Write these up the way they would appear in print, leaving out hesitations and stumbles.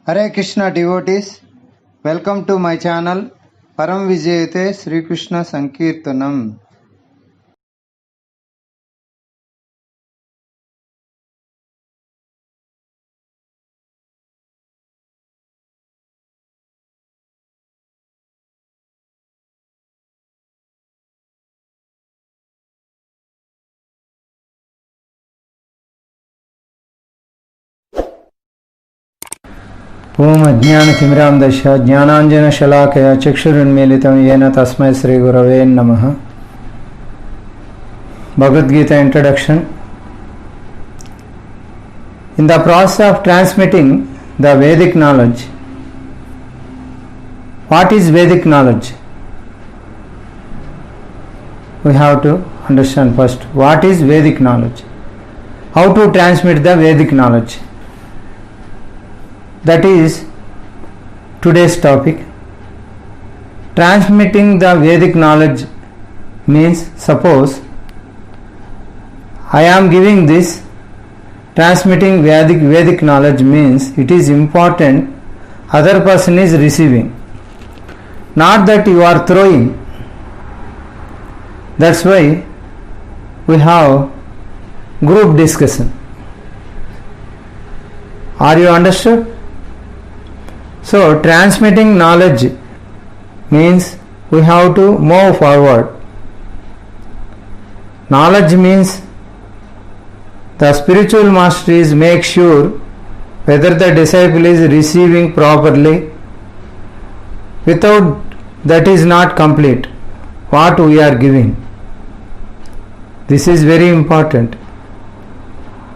Hare Krishna devotees, welcome to my channel Param Vijayate Sri Krishna Sankirtanam. ओम अज्ञानतिमिरान्धस्य ज्ञानाञ्जनशलाकया चक्षुरुन्मीलितं येन तस्मै श्रीगुरवे नमः. Bhagavad Gita introduction. In the process of transmitting the Vedic knowledge, what is Vedic knowledge? We have to understand first what is Vedic knowledge. How to transmit the Vedic knowledge? That is today's topic. Transmitting the Vedic knowledge means, suppose I am giving this. Transmitting Vedic knowledge means it is important other person is receiving, not that you are throwing. That's why we have group discussion. Are you understood? So, transmitting knowledge means we have to move forward. Knowledge means the spiritual master is make sure whether the disciple is receiving properly. Without that is not complete what we are giving. This is very important.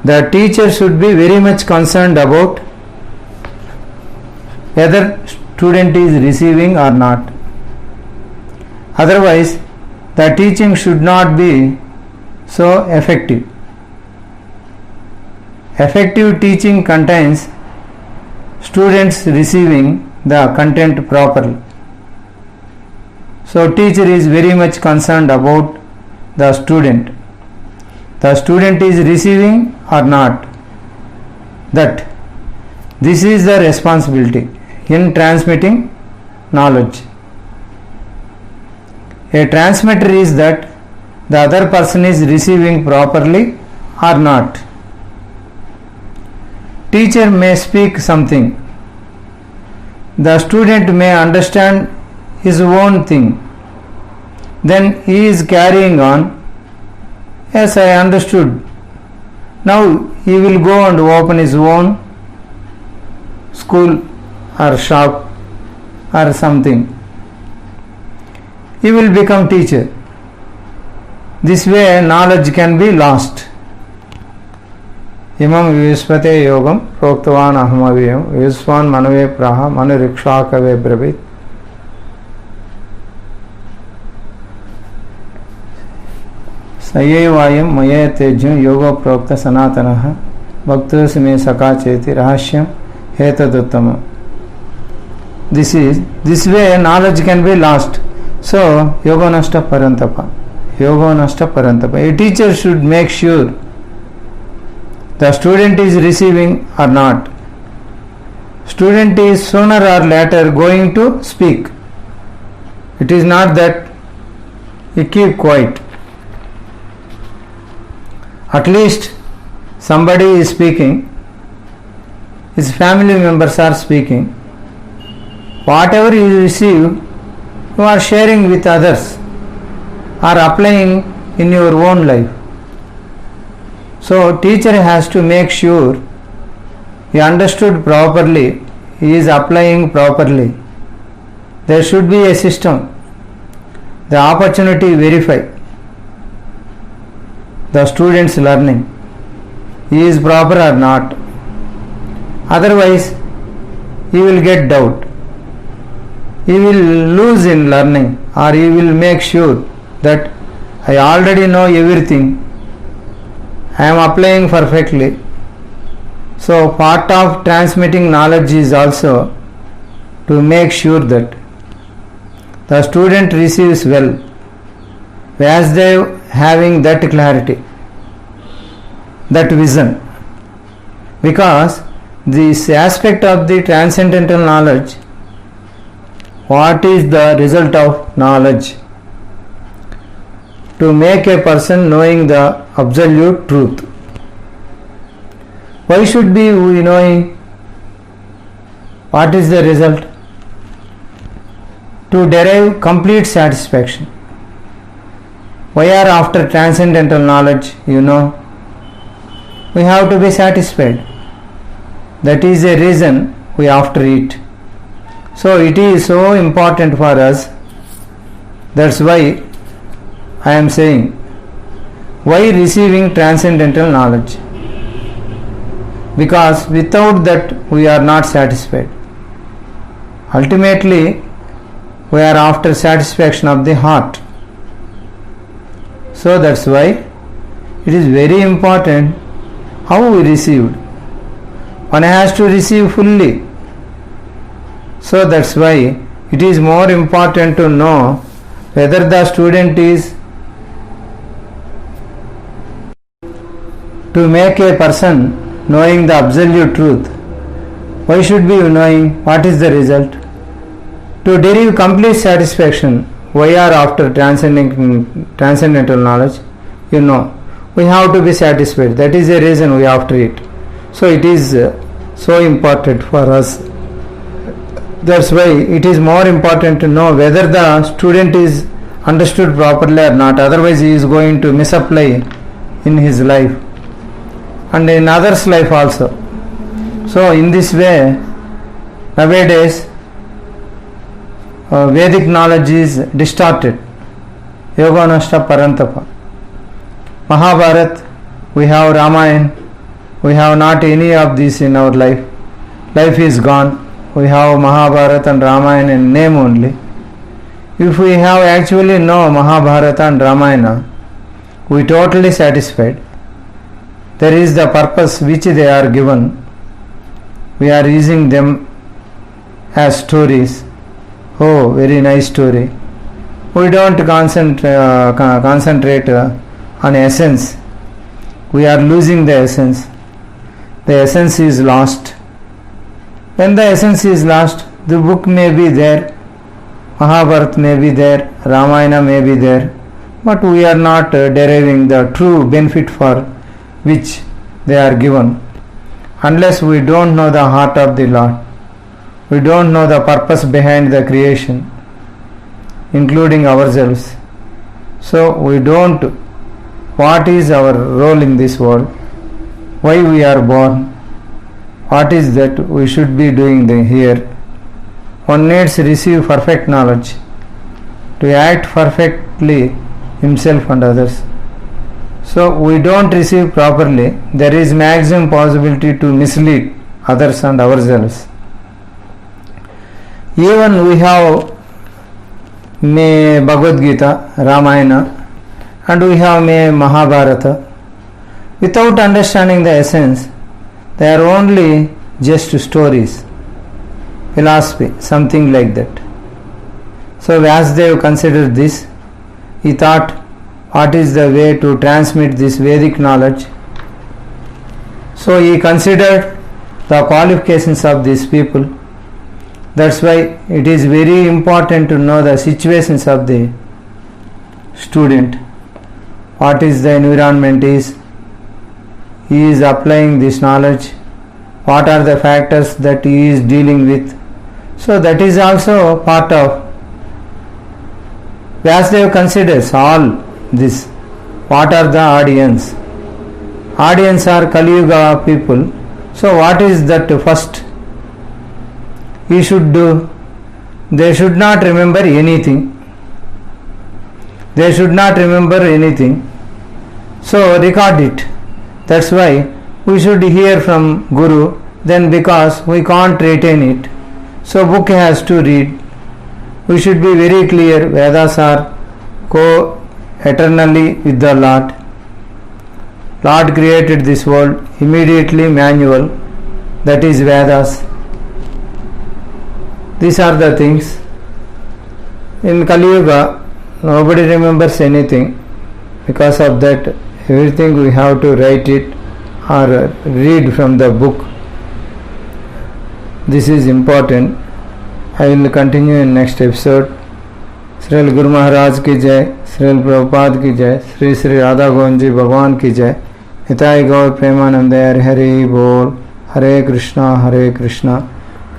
The teacher should be very much concerned about whether student is receiving or not. Otherwise, the teaching should not be so effective. Effective teaching contains students receiving the content properly. So, teacher is very much concerned about the student. The student is receiving or not. That this is the responsibility in transmitting knowledge. A transmitter is that the other person is receiving properly or not. Teacher may speak something. The student may understand his own thing. Then he is carrying on. Yes, I understood. Now he will go and open his own school or shop or something. He will become teacher. This way knowledge can be lost. Imam Vivispate Yogam Proktavan Ahamaviyam Viswan Manave Praha Manurikshakave Brabit. Sayevayam Maya Tejam Yoga Prokta Sanatanaha Bhaktasime Saka Cheti Rahashyam Hetaduttama. This way knowledge can be lost. So yoga nashta parantapa. Yoga nashta parantapa. A teacher should make sure the student is receiving or not. Student is sooner or later going to speak. It is not that he keep quiet. At least somebody is speaking. His family members are speaking. Whatever you receive, you are sharing with others or applying in your own life. So, teacher has to make sure he understood properly, he is applying properly. There should be a system. The opportunity verify the student's learning. He is proper or not. Otherwise, he will get doubt. He will lose in learning, or he will make sure that I already know everything. I am applying perfectly. So, part of transmitting knowledge is also to make sure that the student receives well, as they having that clarity, that vision. Because this aspect of the transcendental knowledge, what is the result of knowledge? To make a person knowing the absolute truth. Why should be we knowing? What is the result? To derive complete satisfaction. Why are after transcendental knowledge? We have to be satisfied. That is a reason we after it. So it is so important for us. That's why I am saying, why receiving transcendental knowledge? Because without that we are not satisfied. Ultimately we are after satisfaction of the heart. So that's why it is very important how we received. One has to receive fully. So that's why it is more important to know whether the student is to make a person knowing the absolute truth. Why should be knowing? What is the result? To derive complete satisfaction. Why are after transcendental knowledge? We have to be satisfied. That is the reason we after it. So it is so important for us. That's why it is more important to know whether the student is understood properly or not. Otherwise he is going to misapply in his life and in others' life also. So in this way, nowadays Vedic knowledge is distorted. Yoga Nashta Parantapa. Mahabharat, we have Ramayana, we have not any of these in our life. Life is gone. We have Mahabharata and Ramayana in name only. If we have actually know Mahabharata and Ramayana, we totally satisfied. There is the purpose which they are given. We are using them as stories. Oh, very nice story. We don't concentrate on essence. We are losing the essence. The essence is lost. When the essence is lost, the book may be there, Mahabharata may be there, Ramayana may be there, but we are not deriving the true benefit for which they are given. Unless we don't know the heart of the Lord, we don't know the purpose behind the creation, including ourselves. So we don't, what is our role in this world, why we are born, what is that we should be doing here. One needs to receive perfect knowledge to act perfectly himself and others. So we don't receive properly, there is maximum possibility to mislead others and ourselves. Even we have Bhagavad Gita, Ramayana, and we have Mahabharata. Without understanding the essence, they are only just stories, philosophy, something like that. So Vyasadeva considered this. He thought, what is the way to transmit this Vedic knowledge? So he considered the qualifications of these people. That's why it is very important to know the situations of the student. What is the environment is. He is applying this knowledge. What are the factors that he is dealing with? So that is also part of. Vyasadeva considers all this. What are the audience? Audience are Kali Yuga people. So what is that first he should do? They should not remember anything. They should not remember anything. So record it. That's why we should hear from Guru. Then because we can't retain it, so book has to read. We should be very clear. Vedas are co-eternally with the Lord. Lord created this world immediately manual. That is Vedas. These are the things. In Kali Yuga, nobody remembers anything. Because of that, everything we have to write it or read from the book. This is important. I will continue in next episode. Srila Guru Maharaj की जय, श्रील प्रभुपाद की जय, श्री श्री राधा गोविंद जी भगवान की जय। हिताय गौर प्रेमानंद हरि हरि बोल। हरे कृष्णा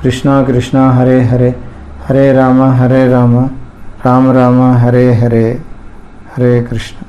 कृष्णा कृष्णा हरे हरे, हरे राम राम राम हरे हरे, हरे कृष्ण।